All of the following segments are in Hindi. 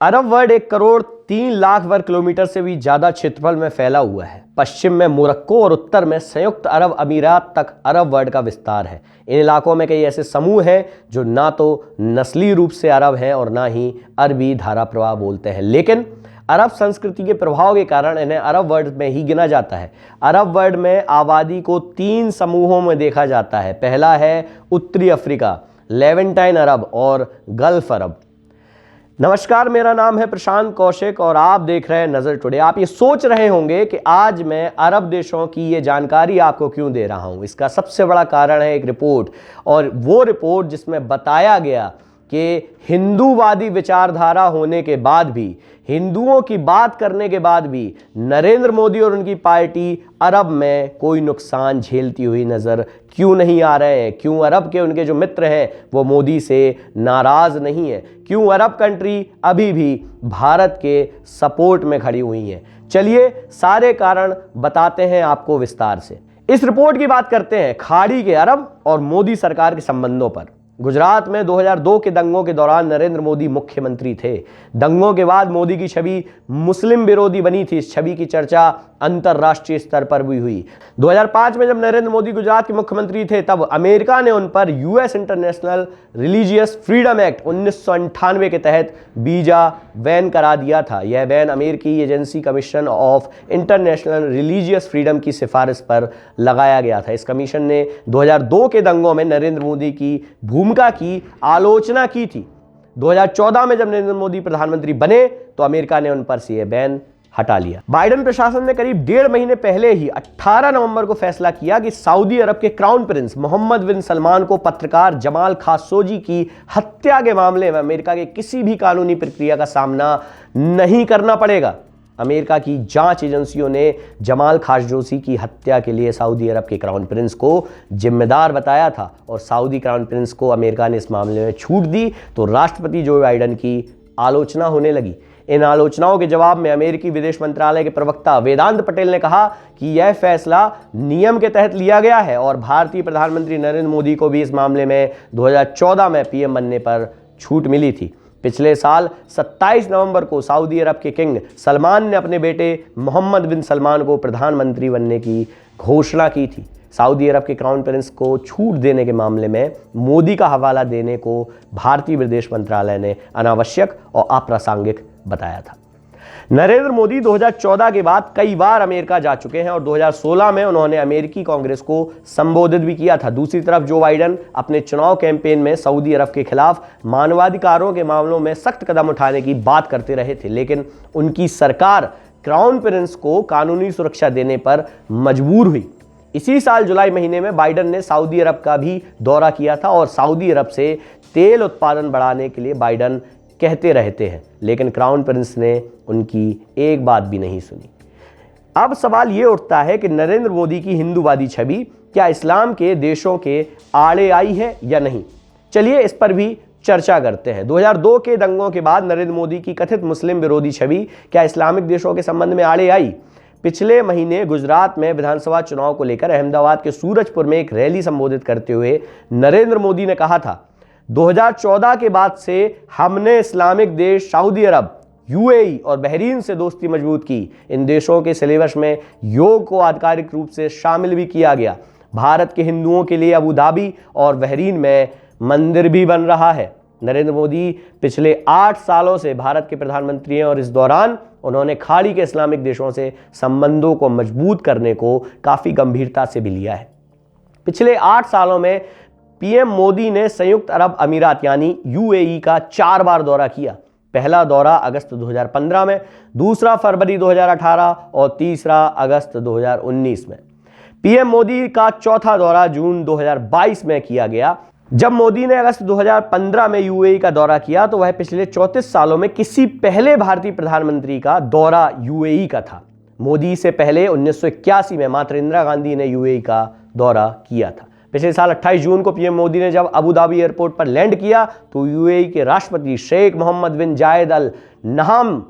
अरब वर्ल्ड 1 करोड़ 3 लाख वर्ग किलोमीटर से भी ज्यादा क्षेत्रफल में फैला हुआ है। पश्चिम में मोरक्को और उत्तर में संयुक्त अरब अमीरात तक अरब वर्ल्ड का विस्तार है। इन इलाकों में कई ऐसे समूह हैं जो ना तो नस्लीय रूप से अरब हैं और ना ही अरबी धारा प्रवाह बोलते हैं, लेकिन अरब संस्कृति के प्रभाव के कारण इन्हें अरब वर्ल्ड में ही गिना जाता है। अरब वर्ल्ड में आबादी को 3 समूहों में देखा जाता है। पहला है उत्तरी अफ्रीका, लेवेंटाइन अरब और गल्फ अरब। नमस्कार, मेरा नाम है प्रशांत कौशिक और आप देख रहे हैं नजर टुडे। आप ये सोच रहे होंगे कि आज मैं अरब देशों की ये जानकारी आपको क्यों दे रहा हूं। इसका सबसे बड़ा कारण है एक रिपोर्ट, और वो रिपोर्ट जिसमें बताया गया कि हिंदूवादी विचारधारा होने के बाद भी, हिंदुओं की बात करने के बाद भी नरेंद्र मोदी और उनकी पार्टी अरब में कोई नुकसान झेलती हुई नजर क्यों नहीं आ रहे हैं। क्यों अरब के उनके जो मित्र हैं वो मोदी से नाराज नहीं है। क्यों अरब कंट्री अभी भी भारत के सपोर्ट में खड़ी हुई हैं। चलिए सारे कारण बताते हैं आपको विस्तार से। इस रिपोर्ट की बात करते हैं खाड़ी के अरब और मोदी सरकार के संबंधों पर। गुजरात में 2002 के दंगों के दौरान नरेंद्र मोदी मुख्यमंत्री थे। दंगों के बाद मोदी की छवि मुस्लिम विरोधी बनी थी। इस छवि की चर्चा अंतर्राष्ट्रीय स्तर पर भी हुई। 2005 में जब नरेंद्र मोदी गुजरात के मुख्यमंत्री थे तब अमेरिका ने उन पर US international religious freedom act 1998 के तहत वीजा बैन करा दिया था। यह बैन अमेरिकी agency commission of international religious freedom की सिफारिश पर लगाया गया था। इस कमीशन ने 2002 के दंगों में नरेंद्र मोदी की भूमिका की आलोचना की थी। 2014 में जब नरेंद्र मोदी प्रधानमंत्री बने तो अमेरिका ने उन पर से यह बैन हटा लिया। बाइडेन प्रशासन ने करीब 1.5 महीने पहले ही 18 नवंबर को फैसला किया कि सऊदी अरब के क्राउन प्रिंस मोहम्मद बिन सलमान को पत्रकार जमाल खाशोगी की हत्या के मामले में अमेरिका के किसी भी कानूनी प्रक्रिया का सामना नहीं करना पड़ेगा। अमेरिका की जांच एजेंसियों ने जमाल खाशोगी की हत्या के लिए सऊदी अरब के क्राउन प्रिंस को जिम्मेदार बताया था और सऊदी क्राउन प्रिंस को अमेरिका ने इस मामले में छूट दी तो राष्ट्रपति जो बाइडेन की आलोचना होने लगी। इन आलोचनाओं के जवाब में अमेरिकी विदेश मंत्रालय के प्रवक्ता वेदांत पटेल ने कहा कि यह फैसला नियम के तहत लिया गया है और भारतीय प्रधानमंत्री नरेंद्र मोदी को भी इस मामले में 2014 में पीएम बनने पर छूट मिली थी। पिछले साल 27 नवंबर को सऊदी अरब के किंग सलमान ने अपने बेटे मोहम्मद बिन सलमान को प्रधानमंत्री बनने की घोषणा की थी। सऊदी अरब के क्राउन प्रिंस को छूट देने के मामले में मोदी का हवाला देने को भारतीय विदेश मंत्रालय ने अनावश्यक और अप्रासंगिक बताया था। नरेंद्र मोदी 2014 के बाद कई बार अमेरिका जा चुके हैं और 2016 में उन्होंने अमेरिकी कांग्रेस को संबोधित भी किया था। दूसरी तरफ जो बाइडेन अपने चुनाव कैंपेन में सऊदी अरब के खिलाफ मानवाधिकारों के मामलों में सख्त कदम उठाने की बात करते रहे थे, लेकिन उनकी सरकार क्राउन प्रिंस को कानूनी सुरक्षा देने पर मजबूर हुई। इसी साल जुलाई महीने में बाइडेन ने सऊदी अरब का भी दौरा किया था और सऊदी अरब से तेल उत्पादन बढ़ाने के लिए बाइडेन कहते रहते हैं, लेकिन क्राउन प्रिंस ने उनकी एक बात भी नहीं सुनी। अब सवाल ये उठता है कि नरेंद्र मोदी की हिंदूवादी छवि क्या इस्लाम के देशों के आड़े आई है या नहीं। चलिए इस पर भी चर्चा करते हैं। 2002 के दंगों के बाद नरेंद्र मोदी की कथित मुस्लिम विरोधी छवि क्या इस्लामिक देशों के संबंध में आड़े आई। पिछले महीने गुजरात में विधानसभा चुनाव को लेकर अहमदाबाद के सूरजपुर में एक रैली संबोधित करते हुए नरेंद्र मोदी ने कहा था, 2014 के बाद से हमने इस्लामिक देश सऊदी अरब, यूएई और बहरीन से दोस्ती मजबूत की। इन देशों के सिलेबस में योग को आधिकारिक रूप से शामिल भी किया गया। भारत के हिंदुओं के लिए अबू धाबी और बहरीन में मंदिर भी बन रहा है। नरेंद्र मोदी पिछले 8 सालों से भारत के प्रधानमंत्री हैं और इस दौरान उन्होंने खाड़ी के इस्लामिक देशों से संबंधों को मजबूत करने को काफ़ी गंभीरता से भी लिया है। पिछले 8 सालों में पीएम मोदी ने संयुक्त अरब अमीरात यानी यूएई का 4 बार दौरा किया। पहला दौरा अगस्त 2015 में, दूसरा फरवरी 2018 और तीसरा अगस्त 2019 में। पीएम मोदी का चौथा दौरा जून 2022 में किया गया। जब मोदी ने अगस्त 2015 में यूएई का दौरा किया तो वह पिछले 34 सालों में किसी पहले भारतीय प्रधानमंत्री का दौरा यूएई का था। मोदी से पहले 1981 में मात्र इंदिरा गांधी ने यूएई का दौरा किया था। पिछले साल 28 जून को पीएम मोदी ने जब अबू धाबी एयरपोर्ट पर लैंड किया तो यूएई के राष्ट्रपति शेख मोहम्मद बिन जायद अल नहाम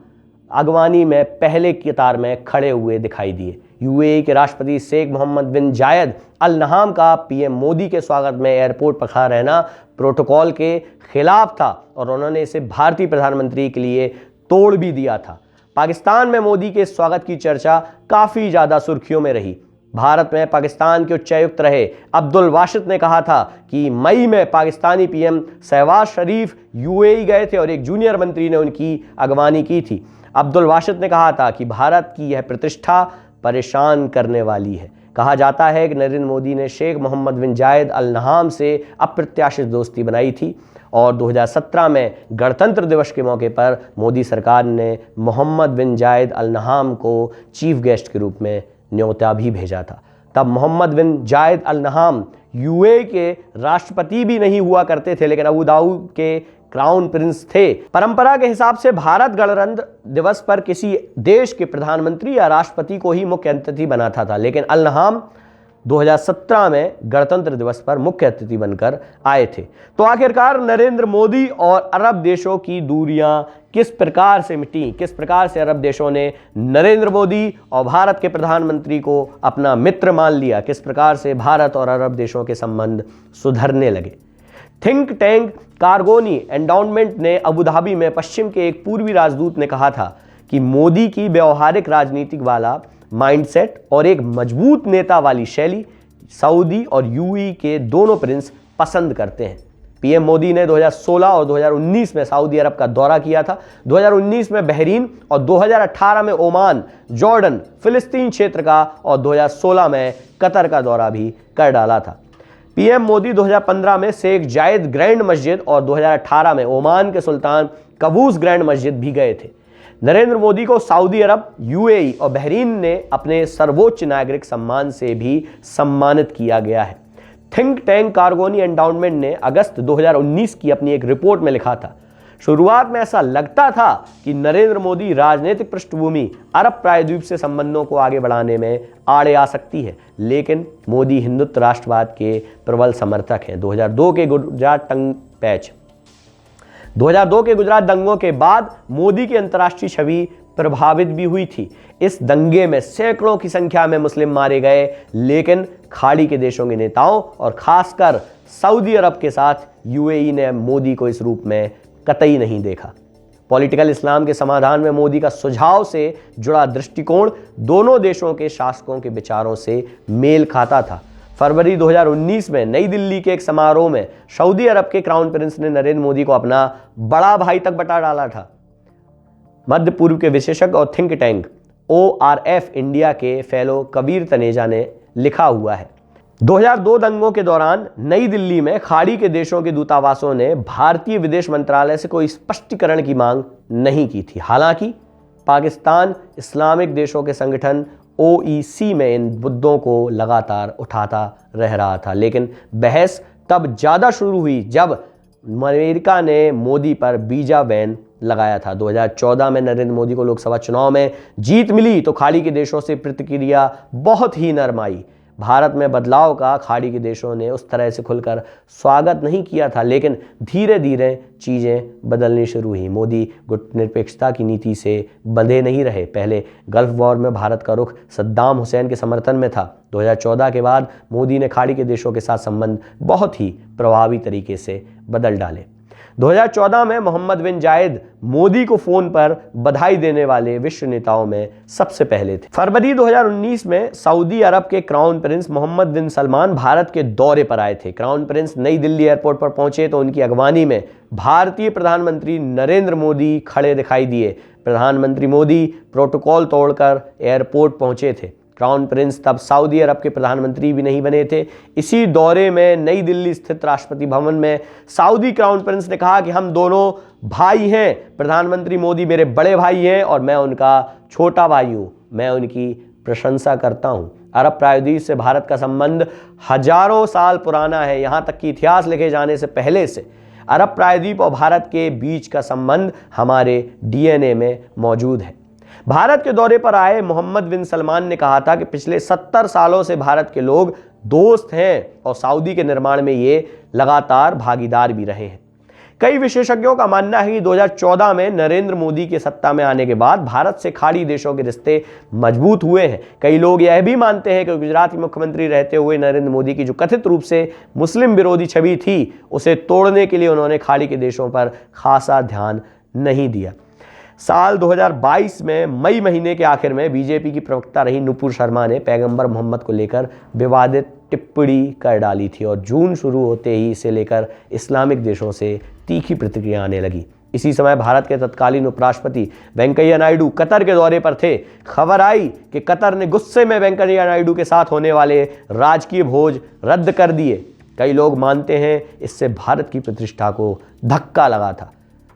अगवानी में पहले कतार में खड़े हुए दिखाई दिए। यूएई के राष्ट्रपति शेख मोहम्मद बिन जायद अल नहाम का पीएम मोदी के स्वागत में एयरपोर्ट पर खड़ा रहना प्रोटोकॉल के खिलाफ था और उन्होंने इसे भारतीय प्रधानमंत्री के लिए तोड़ भी दिया था। पाकिस्तान में मोदी के स्वागत की चर्चा काफी ज्यादा सुर्खियों में रही। भारत में पाकिस्तान के उच्चायुक्त रहे अब्दुल वाशिद ने कहा था कि मई में पाकिस्तानी पीएम शहबाज शरीफ यूएई गए थे और एक जूनियर मंत्री ने उनकी अगवानी की थी। अब्दुल वाशिद ने कहा था कि भारत की यह प्रतिष्ठा परेशान करने वाली है। कहा जाता है कि नरेंद्र मोदी ने शेख मोहम्मद बिन जायद अल नहाम से अप्रत्याशित दोस्ती बनाई थी और 2017 में गणतंत्र दिवस के मौके पर मोदी सरकार ने मोहम्मद बिन जायद अल नहाम को चीफ गेस्ट के रूप में न्योता भी भेजा था। तब मोहम्मद बिन जायद अल नहाम यूएई के राष्ट्रपति भी नहीं हुआ करते थे, लेकिन अबू धाबी के क्राउन प्रिंस थे। परंपरा के हिसाब से भारत गणतंत्र दिवस पर किसी देश के प्रधानमंत्री या राष्ट्रपति को ही मुख्य अतिथि बनाता था, लेकिन अल नहाम 2017 में गणतंत्र दिवस पर मुख्य अतिथि बनकर आए थे। तो आखिरकार नरेंद्र मोदी और अरब देशों की दूरियां किस प्रकार से मिटी, किस प्रकार से अरब देशों ने नरेंद्र मोदी और भारत के प्रधानमंत्री को अपना मित्र मान लिया, किस प्रकार से भारत और अरब देशों के संबंध सुधरने लगे। थिंक टैंक कारगोनी एंडाउमेंट ने अबू धाबी में पश्चिम के एक पूर्वी राजदूत ने कहा था कि मोदी की व्यवहारिक राजनीतिक वाला माइंडसेट और एक मजबूत नेता वाली शैली सऊदी और यूएई के दोनों प्रिंस पसंद करते हैं। पीएम मोदी ने 2016 और 2019 में सऊदी अरब का दौरा किया था, 2019 में बहरीन और 2018 में ओमान, जॉर्डन, फिलिस्तीन क्षेत्र का और 2016 में कतर का दौरा भी कर डाला था। पीएम मोदी 2015 में शेख जायद ग्रैंड मस्जिद और 2018 में ओमान के सुल्तान कबूस ग्रैंड मस्जिद भी गए थे। नरेंद्र मोदी को सऊदी अरब, यूएई और बहरीन ने अपने सर्वोच्च नागरिक सम्मान से भी सम्मानित किया गया है। थिंक टैंक कारगोनी एंडाउमेंट ने अगस्त 2019 की अपनी एक रिपोर्ट में लिखा था, शुरुआत में ऐसा लगता था कि नरेंद्र मोदी राजनीतिक पृष्ठभूमि अरब प्रायद्वीप से संबंधों को आगे बढ़ाने में आड़े आ सकती है, लेकिन मोदी हिंदुत्व राष्ट्रवाद के प्रबल समर्थक हैं। 2002 के गुजरात दंगों के बाद मोदी की अंतर्राष्ट्रीय छवि प्रभावित भी हुई थी। इस दंगे में सैकड़ों की संख्या में मुस्लिम मारे गए, लेकिन खाड़ी के देशों के नेताओं और खासकर सऊदी अरब के साथ यूएई ने मोदी को इस रूप में कतई नहीं देखा। पॉलिटिकल इस्लाम के समाधान में मोदी का सुझाव से जुड़ा दृष्टिकोण दोनों देशों के शासकों के विचारों से मेल खाता था। फरवरी 2019 में नई दिल्ली के एक समारोह में सऊदी अरब के क्राउन प्रिंस ने नरेंद्र मोदी को अपना बड़ा भाई तक बता डाला था। मध्य पूर्व के विशेषज्ञ और थिंक टैंक ORF इंडिया के फेलो कबीर तनेजा ने लिखा हुआ है, 2002 दंगों के दौरान नई दिल्ली में खाड़ी के देशों के दूतावासों ने भारतीय विदेश मंत्रालय से कोई स्पष्टीकरण की मांग नहीं की थी। हालांकि पाकिस्तान इस्लामिक देशों के संगठन OIC में इन मुद्दों को लगातार उठाता रह रहा था, लेकिन बहस तब ज़्यादा शुरू हुई जब अमेरिका ने मोदी पर वीजा बैन लगाया था। 2014 में नरेंद्र मोदी को लोकसभा चुनाव में जीत मिली तो खाड़ी के देशों से प्रतिक्रिया बहुत ही नरम आई। भारत में बदलाव का खाड़ी के देशों ने उस तरह से खुलकर स्वागत नहीं किया था, लेकिन धीरे धीरे चीज़ें बदलनी शुरू हुई। मोदी गुटनिरपेक्षता की नीति से बंधे नहीं रहे। पहले गल्फ वॉर में भारत का रुख सद्दाम हुसैन के समर्थन में था। 2014 के बाद मोदी ने खाड़ी के देशों के साथ संबंध बहुत ही प्रभावी तरीके से बदल डाले। 2014 में मोहम्मद बिन जायद मोदी को फोन पर बधाई देने वाले विश्व नेताओं में सबसे पहले थे। फरवरी 2019 में सऊदी अरब के क्राउन प्रिंस मोहम्मद बिन सलमान भारत के दौरे पर आए थे। क्राउन प्रिंस नई दिल्ली एयरपोर्ट पर पहुंचे तो उनकी अगवानी में भारतीय प्रधानमंत्री नरेंद्र मोदी खड़े दिखाई दिए। प्रधानमंत्री मोदी प्रोटोकॉल तोड़कर एयरपोर्ट पहुंचे थे। क्राउन प्रिंस तब सऊदी अरब के प्रधानमंत्री भी नहीं बने थे। इसी दौरे में नई दिल्ली स्थित राष्ट्रपति भवन में सऊदी क्राउन प्रिंस ने कहा कि हम दोनों भाई हैं, प्रधानमंत्री मोदी मेरे बड़े भाई हैं और मैं उनका छोटा भाई हूं। मैं उनकी प्रशंसा करता हूं। अरब प्रायद्वीप से भारत का संबंध हजारों साल पुराना है। यहां तक कि इतिहास लिखे जाने से पहले से अरब प्रायद्वीप और भारत के बीच का संबंध हमारे DNA में मौजूद है। भारत के दौरे पर आए मोहम्मद बिन सलमान ने कहा था कि पिछले 70 सालों से भारत के लोग दोस्त हैं और सऊदी के निर्माण में ये लगातार भागीदार भी रहे हैं। कई विशेषज्ञों का मानना है कि 2014 में नरेंद्र मोदी के सत्ता में आने के बाद भारत से खाड़ी देशों के रिश्ते मजबूत हुए हैं। कई लोग यह भी मानते हैं कि गुजरात के मुख्यमंत्री रहते हुए नरेंद्र मोदी की जो कथित रूप से मुस्लिम विरोधी छवि थी, उसे तोड़ने के लिए उन्होंने खाड़ी के देशों पर खासा ध्यान नहीं दिया। साल 2022 में मई महीने के आखिर में बीजेपी की प्रवक्ता रही नुपुर शर्मा ने पैगंबर मोहम्मद को लेकर विवादित टिप्पणी कर डाली थी और जून शुरू होते ही इसे लेकर इस्लामिक देशों से तीखी प्रतिक्रिया आने लगी। इसी समय भारत के तत्कालीन उपराष्ट्रपति वेंकैया नायडू कतर के दौरे पर थे। खबर आई कि कतर ने गुस्से में वेंकैया नायडू के साथ होने वाले राजकीय भोज रद्द कर दिए। कई लोग मानते हैं इससे भारत की प्रतिष्ठा को धक्का लगा था।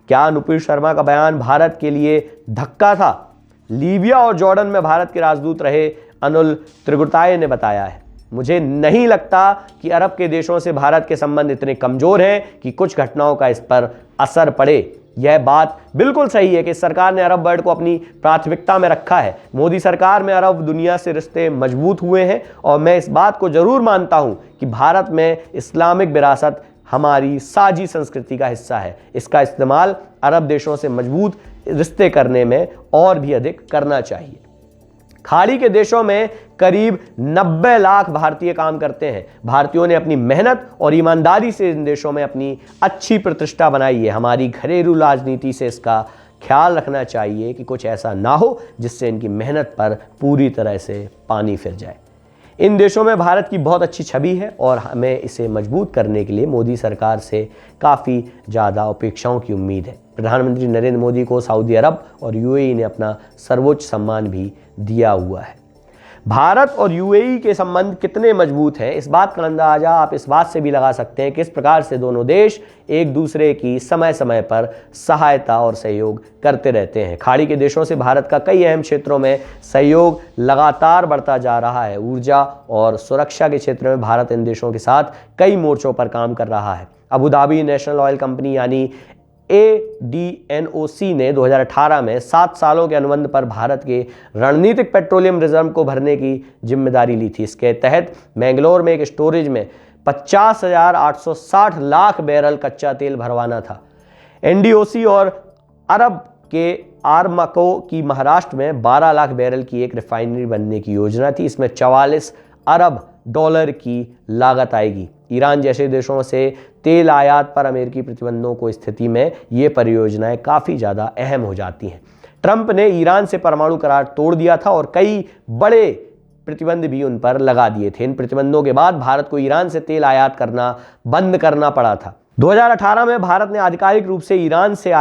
क्या नुपुर शर्मा का बयान भारत के लिए धक्का था? लीबिया और जॉर्डन में भारत के राजदूत रहे अनुल त्रिगुटाये ने बताया है, मुझे नहीं लगता कि अरब के देशों से भारत के संबंध इतने कमजोर हैं कि कुछ घटनाओं का इस पर असर पड़े। यह बात बिल्कुल सही है कि सरकार ने अरब वर्ल्ड को अपनी प्राथमिकता में रखा है। मोदी सरकार में अरब दुनिया से रिश्ते मजबूत हुए हैं और मैं इस बात को जरूर मानता हूं कि भारत में इस्लामिक विरासत हमारी साझी संस्कृति का हिस्सा है। इसका इस्तेमाल अरब देशों से मजबूत रिश्ते करने में और भी अधिक करना चाहिए। खाड़ी के देशों में करीब 90 लाख भारतीय काम करते हैं। भारतीयों ने अपनी मेहनत और ईमानदारी से इन देशों में अपनी अच्छी प्रतिष्ठा बनाई है। हमारी घरेलू राजनीति से इसका ख्याल रखना चाहिए कि कुछ ऐसा ना हो जिससे इनकी मेहनत पर पूरी तरह से पानी फिर जाए। इन देशों में भारत की बहुत अच्छी छवि है और हमें इसे मजबूत करने के लिए मोदी सरकार से काफ़ी ज़्यादा अपेक्षाओं की उम्मीद है। प्रधानमंत्री नरेंद्र मोदी को सऊदी अरब और यूएई ने अपना सर्वोच्च सम्मान भी दिया हुआ है। भारत और यूएई के संबंध कितने मजबूत हैं, इस बात का अंदाजा आप इस बात से भी लगा सकते हैं कि किस प्रकार से दोनों देश एक दूसरे की समय समय पर सहायता और सहयोग करते रहते हैं। खाड़ी के देशों से भारत का कई अहम क्षेत्रों में सहयोग लगातार बढ़ता जा रहा है। ऊर्जा और सुरक्षा के क्षेत्र में भारत इन देशों के साथ कई मोर्चों पर काम कर रहा है। Abu Dhabi national oil company यानी ADNOC ने 2018 में 7 सालों के अनुबंध पर भारत के रणनीतिक पेट्रोलियम रिजर्व को भरने की जिम्मेदारी ली थी। इसके तहत मैंगलोर में एक स्टोरेज में 50,860 लाख बैरल कच्चा तेल भरवाना था। NDOC और अरब के आरमाको की महाराष्ट्र में 12 लाख बैरल की एक रिफाइनरी बनने की योजना थी। इसमें 44 अरब डॉलर की लागत आएगी। ईरान जैसे देशों से तेल आयात पर अमेरिकी प्रतिबंधों को स्थिति में ये परियोजनाएं काफ़ी ज़्यादा अहम हो जाती हैं। ट्रंप ने ईरान से परमाणु करार तोड़ दिया था और कई बड़े प्रतिबंध भी उन पर लगा दिए थे। इन प्रतिबंधों के बाद भारत को ईरान से तेल आयात करना बंद करना पड़ा था। 2018 में भारत ने आधिकारिक रूप से ईरान से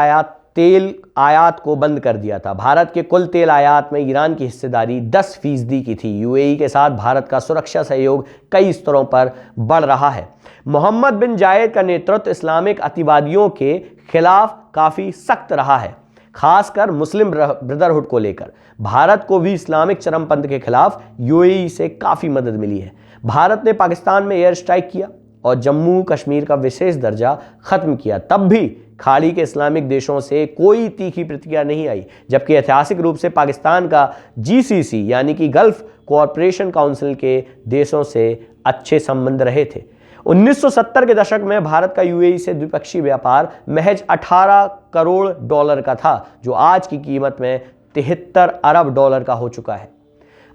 तेल आयात को बंद कर दिया था। भारत के कुल तेल आयात में ईरान की हिस्सेदारी 10% की थी। यूएई के साथ भारत का सुरक्षा सहयोग कई स्तरों पर बढ़ रहा है। मोहम्मद बिन जायद का नेतृत्व इस्लामिक अतिवादियों के खिलाफ काफ़ी सख्त रहा है, खासकर मुस्लिम ब्रदरहुड को लेकर। भारत को भी इस्लामिक चरमपंथ के खिलाफ यूएई से काफ़ी मदद मिली है। भारत ने पाकिस्तान में एयर स्ट्राइक किया और जम्मू कश्मीर का विशेष दर्जा खत्म किया। तब भी खाड़ी के इस्लामिक देशों से कोई तीखी प्रतिक्रिया नहीं आई, जबकि ऐतिहासिक रूप से पाकिस्तान का GCC यानी कि गल्फ कोऑपरेशन काउंसिल के देशों से अच्छे संबंध रहे थे। 1970 के दशक में भारत का यूएई से द्विपक्षीय व्यापार महज 18 करोड़ डॉलर का था, जो आज की कीमत में 73 अरब डॉलर का हो चुका है।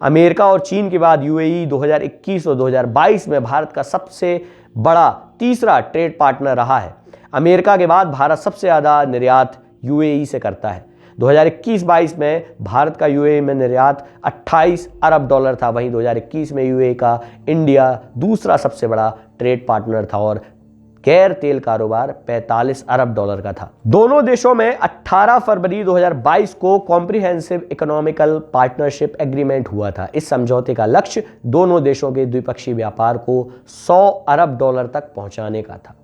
अमेरिका और चीन के बाद यूएई 2021 और 2022 में भारत का सबसे बड़ा तीसरा ट्रेड पार्टनर रहा है। अमेरिका के बाद भारत सबसे ज़्यादा निर्यात यूएई से करता है। 2021-22 में भारत का यूएई में निर्यात 28 अरब डॉलर था। वहीं 2021 में यूएई का इंडिया दूसरा सबसे बड़ा ट्रेड पार्टनर था और गैर तेल कारोबार 45 अरब डॉलर का था। दोनों देशों में 18 फरवरी 2022 को कॉम्प्रिहेंसिव इकोनॉमिकल पार्टनरशिप एग्रीमेंट हुआ था। इस समझौते का लक्ष्य दोनों देशों के द्विपक्षीय व्यापार को 100 अरब डॉलर तक पहुंचाने का था।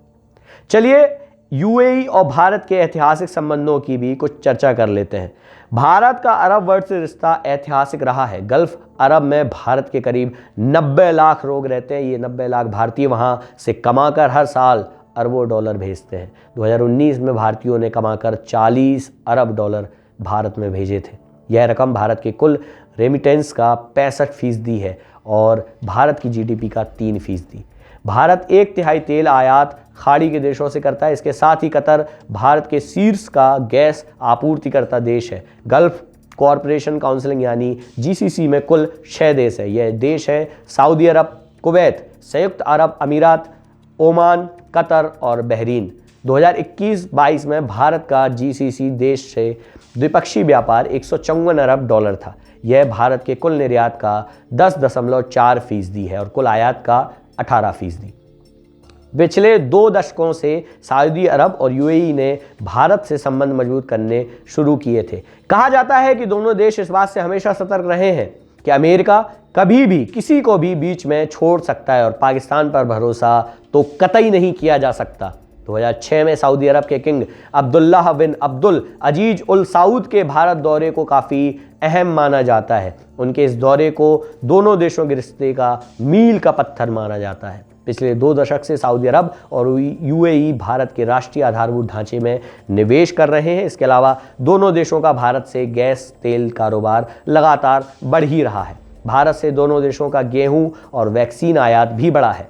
चलिए यूएई और भारत के ऐतिहासिक संबंधों की भी कुछ चर्चा कर लेते हैं। भारत का अरब वर्ल्ड से रिश्ता ऐतिहासिक रहा है। गल्फ अरब में भारत के करीब 90 लाख लोग रहते हैं। ये 90 लाख भारतीय वहां से कमाकर हर साल अरबों डॉलर भेजते हैं। 2019 में भारतीयों ने कमाकर 40 अरब डॉलर भारत में भेजे थे। यह रकम भारत के कुल रेमिटेंस का 65% है और भारत की जीडीपी का 3%। भारत 1/3 तेल आयात खाड़ी के देशों से करता है। इसके साथ ही कतर भारत के शीर्ष का गैस आपूर्तिकर्ता देश है। गल्फ कॉरपोरेशन काउंसिल यानी GCC में कुल 6 देश है। यह देश है सऊदी अरब, कुवैत, संयुक्त अरब अमीरात, ओमान, कतर और बहरीन। 2021-22 में भारत का जीसीसी देश से द्विपक्षीय व्यापार 154 अरब डॉलर था। यह भारत के कुल निर्यात का 10.4% है और कुल आयात का 18%। पिछले 2 दशकों से सऊदी अरब और यूएई ने भारत से संबंध मजबूत करने शुरू किए थे। कहा जाता है कि दोनों देश इस बात से हमेशा सतर्क रहे हैं कि अमेरिका कभी भी किसी को भी बीच में छोड़ सकता है और पाकिस्तान पर भरोसा तो कतई नहीं किया जा सकता। 2006 में सऊदी अरब के किंग अब्दुल्लाह बिन अब्दुल अजीज उल सऊद के भारत दौरे को काफ़ी अहम माना जाता है। उनके इस दौरे को दोनों देशों के रिश्ते का मील का पत्थर माना जाता है। पिछले 2 दशक से सऊदी अरब और यूएई भारत के राष्ट्रीय आधारभूत ढांचे में निवेश कर रहे हैं। इसके अलावा दोनों देशों का भारत से गैस तेल कारोबार लगातार बढ़ ही रहा है। भारत से दोनों देशों का गेहूं और वैक्सीन आयात भी बढ़ा है।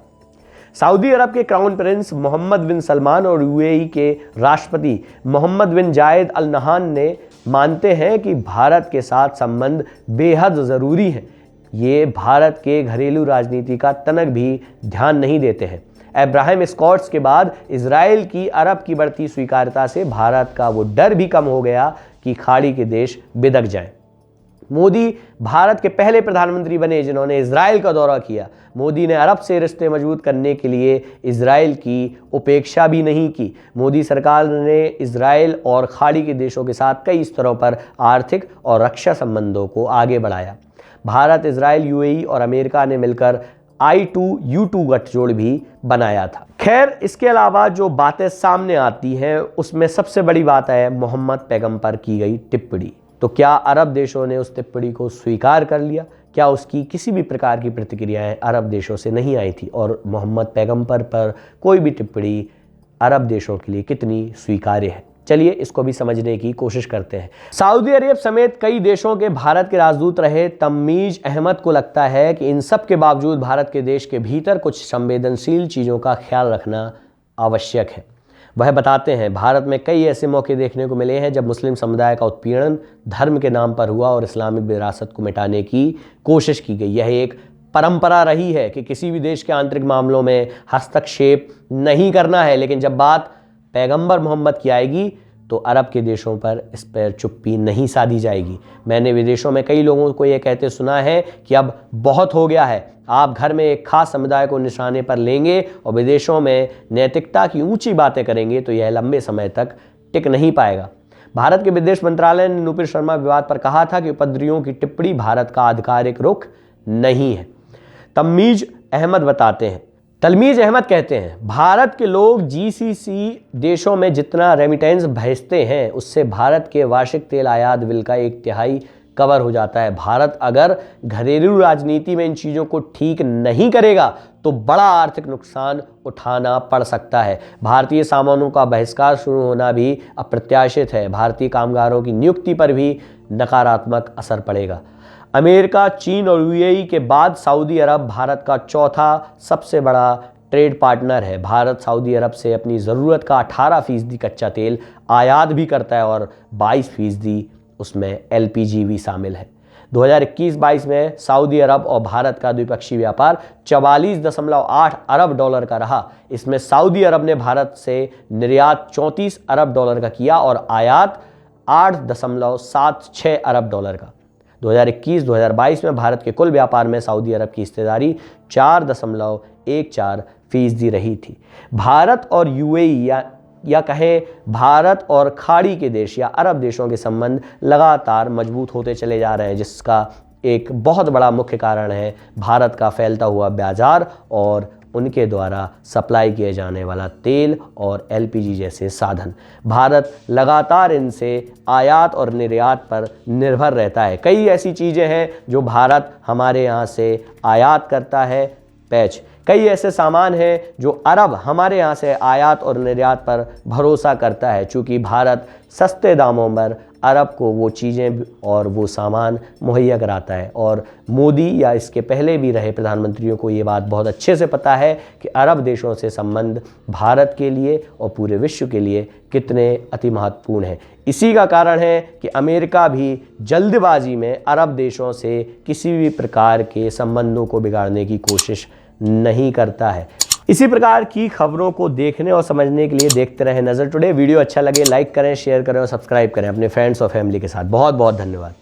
सऊदी अरब के क्राउन प्रिंस मोहम्मद बिन सलमान और यूएई के राष्ट्रपति मोहम्मद बिन जायद अल नहान ने मानते हैं कि भारत के साथ संबंध बेहद ज़रूरी है। ये भारत के घरेलू राजनीति का तनक भी ध्यान नहीं देते हैं। अब्राहम स्कॉट्स के बाद इजराइल की अरब की बढ़ती स्वीकार्यता से भारत का वो डर भी कम हो गया कि खाड़ी के देश बिदक जाएं। मोदी भारत के पहले प्रधानमंत्री बने जिन्होंने इजराइल का दौरा किया। मोदी ने अरब से रिश्ते मजबूत करने के लिए इजराइल की उपेक्षा भी नहीं की। मोदी सरकार ने इजराइल और खाड़ी के देशों के साथ कई स्तरों पर आर्थिक और रक्षा संबंधों को आगे बढ़ाया। भारत, इजराइल, यूएई और अमेरिका ने मिलकर I2U2 गठजोड़ भी बनाया था। खैर, इसके अलावा जो बातें सामने आती हैं उसमें सबसे बड़ी बात है मोहम्मद पैगंबर की गई टिप्पणी। तो क्या अरब देशों ने उस टिप्पणी को स्वीकार कर लिया? क्या उसकी किसी भी प्रकार की प्रतिक्रियाएं अरब देशों से नहीं आई थी? और मोहम्मद पैगंबर पर कोई भी टिप्पणी अरब देशों के लिए कितनी स्वीकार्य है? चलिए इसको भी समझने की कोशिश करते हैं। सऊदी अरब समेत कई देशों के भारत के राजदूत रहे तमीज अहमद को लगता है कि इन सब के बावजूद भारत के देश के भीतर कुछ संवेदनशील चीज़ों का ख्याल रखना आवश्यक है। वह बताते हैं, भारत में कई ऐसे मौके देखने को मिले हैं जब मुस्लिम समुदाय का उत्पीड़न धर्म के नाम पर हुआ और इस्लामिक विरासत को मिटाने की कोशिश की गई। यह एक परंपरा रही है कि किसी भी देश के आंतरिक मामलों में हस्तक्षेप नहीं करना है, लेकिन जब बात पैगंबर मोहम्मद की आएगी तो अरब के देशों पर इस पर चुप्पी नहीं साधी जाएगी। मैंने विदेशों में कई लोगों को यह कहते सुना है कि अब बहुत हो गया है, आप घर में एक खास समुदाय को निशाने पर लेंगे और विदेशों में नैतिकता की ऊंची बातें करेंगे तो यह लंबे समय तक टिक नहीं पाएगा। भारत के विदेश मंत्रालय ने नुपुर शर्मा विवाद पर कहा था कि उपद्रवियों की टिप्पणी भारत का आधिकारिक रुख नहीं है। तलमीज अहमद कहते हैं, भारत के लोग जीसीसी देशों में जितना रेमिटेंस भेजते हैं उससे भारत के वार्षिक तेल आयात बिल का 1/3 कवर हो जाता है। भारत अगर घरेलू राजनीति में इन चीज़ों को ठीक नहीं करेगा तो बड़ा आर्थिक नुकसान उठाना पड़ सकता है। भारतीय सामानों का बहिष्कार शुरू होना भी अप्रत्याशित है। भारतीय कामगारों की नियुक्ति पर भी नकारात्मक असर पड़ेगा। अमेरिका, चीन और यूएई के बाद सऊदी अरब भारत का चौथा सबसे बड़ा ट्रेड पार्टनर है। भारत सऊदी अरब से अपनी ज़रूरत का 18% कच्चा तेल आयात भी करता है और 22% उसमें एलपीजी भी शामिल है। 2021-22 में सऊदी अरब और भारत का द्विपक्षीय व्यापार 44.8 अरब डॉलर का रहा। इसमें सऊदी अरब ने भारत से निर्यात 34 अरब डॉलर का किया और आयात 8.76 अरब डॉलर का। 2021-2022 में भारत के कुल व्यापार में सऊदी अरब की हिस्सेदारी 4.14% रही थी। भारत और यूएई या कहें भारत और खाड़ी के देश या अरब देशों के संबंध लगातार मजबूत होते चले जा रहे हैं, जिसका एक बहुत बड़ा मुख्य कारण है भारत का फैलता हुआ बाजार और उनके द्वारा सप्लाई किए जाने वाला तेल और एलपीजी जैसे साधन। भारत लगातार इनसे आयात और निर्यात पर निर्भर रहता है। कई ऐसी चीज़ें हैं जो भारत हमारे यहाँ से आयात करता है, कई ऐसे सामान हैं जो अरब हमारे यहाँ से आयात और निर्यात पर भरोसा करता है। चूँकि भारत सस्ते दामों पर अरब को वो चीज़ें और वो सामान मुहैया कराता है और मोदी या इसके पहले भी रहे प्रधानमंत्रियों को ये बात बहुत अच्छे से पता है कि अरब देशों से संबंध भारत के लिए और पूरे विश्व के लिए कितने अति महत्वपूर्ण हैं। इसी का कारण है कि अमेरिका भी जल्दबाजी में अरब देशों से किसी भी प्रकार के संबंधों को बिगाड़ने की कोशिश नहीं करता है। इसी प्रकार की खबरों को देखने और समझने के लिए देखते रहें नज़र टुडे। वीडियो अच्छा लगे लाइक करें, शेयर करें और सब्सक्राइब करें अपने फ्रेंड्स और फैमिली के साथ। बहुत बहुत धन्यवाद।